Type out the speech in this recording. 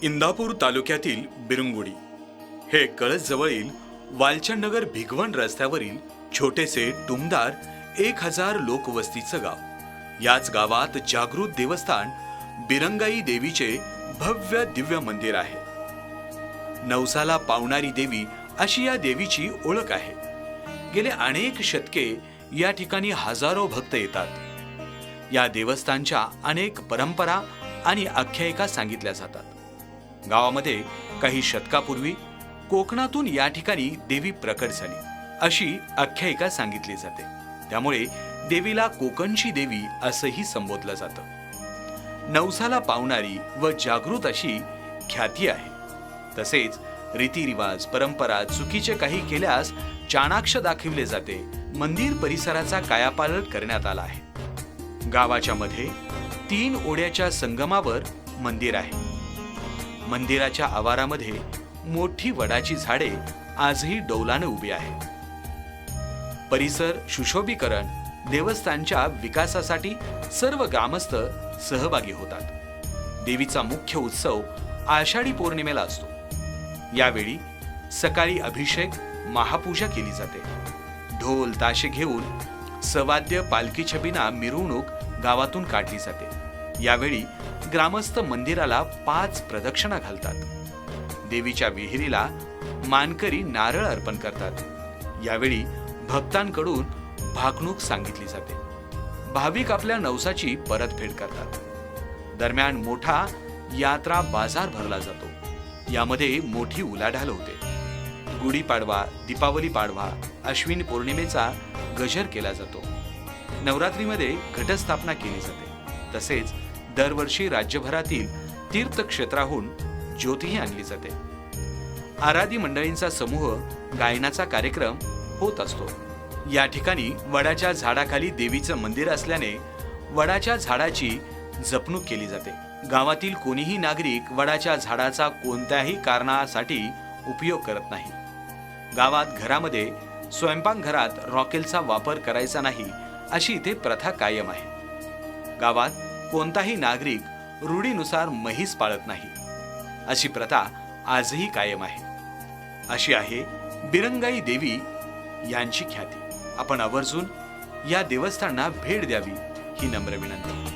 इंदापूर तालुक्यातील बिरुंगुडी हे कळस जवळील वालचंदनगर भिगवण रस्त्यावरील छोटेसे टुमदार 1000 लोकवस्तीचं गाव। याच गावात जागृत देवस्थान बिरंगाई देवीचे भव्य दिव्य मंदिर आहे। नवसाला पावणारी देवी अशी या देवीची ओळख आहे। गेले अनेक शतके या ठिकाणी हजारो भक्त येतात। या देवस्थानच्या अनेक परंपरा आणि आख्यायिका सांगितल्या जातात। गावामध्ये काही शतकापूर्वी कोकणातून या ठिकाणी देवी प्रकट झाली अशी आख्यायिका सांगितली जाते। त्यामुळे देवीला कोकणची देवी असंही संबोधलं जातं। नवसाला पावणारी व जागृत अशी ख्याती आहे। तसेच रीतिरिवाज परंपरा चुकीचे काही केल्यास चाणाक्ष दाखविले जाते। मंदिर परिसराचा कायापालट करण्यात आला आहे। गावाच्या मध्ये 3 ओढ्याच्या संगमावर मंदिर आहे। मंदिराच्या आवारामध्ये मोठी वडाची झाडे आजही डौलाने उभी आहेत। परिसर सुशोभीकरण देवस्थानच्या विकासासाठी सर्व ग्रामस्थ सहभागी होतात। देवीचा मुख्य उत्सव आषाढी पौर्णिमेला असतो। यावेळी सकाळी अभिषेक महापूजा केली जाते। ढोल ताशे घेऊन सवाद्य पालखी छबिना मिरवणूक गावातून काढली जाते। यावेळी ग्रामस्थ मंदिराला 5 प्रदक्षिणा घालतात। देवीच्या विहिरीला मानकरी नारळ अर्पण करतात। यावेळी भक्तांकडून भाकणूक सांगितली जाते। भाविक आपल्या नवसाची परतफेड करतात। दरम्यान मोठा यात्रा बाजार भरला जातो। यामध्ये मोठी उलाढाल होते। गुढीपाडवा दीपावली पाडवा अश्विनी पौर्णिमेचा गजर केला जातो। नवरात्रीमध्ये घटस्थापना केली जाते। तसेच दरवर्षी राज्यभरातील तीर्थक्षेत्राहून ज्योतिही आणली जाते। आराधी मंडळींचा समूह गायनाचा कार्यक्रम होत असतो। या ठिकाणी वडाच्या झाडाखाली देवीचं मंदिर असल्याने वडाच्या झाडाची जपणूक केली जाते। गावातील कोणीही नागरिक वडाच्या झाडाचा कोणत्याही कारणासाठी उपयोग करत नाही। गावात घरामध्ये स्वयंपाकघरात रॉकेलचा वापर करायचा नाही अशी इथे प्रथा कायम आहे। गावात कोणताही नागरिक रूढीनुसार म्हैस पाळत नाही अशी प्रथा आजही कायम आहे। अशी आहे बिरंगाई देवी यांची ख्याती। आपण आवर्जून या देवस्थानांना भेट द्यावी ही नम्र विनंती।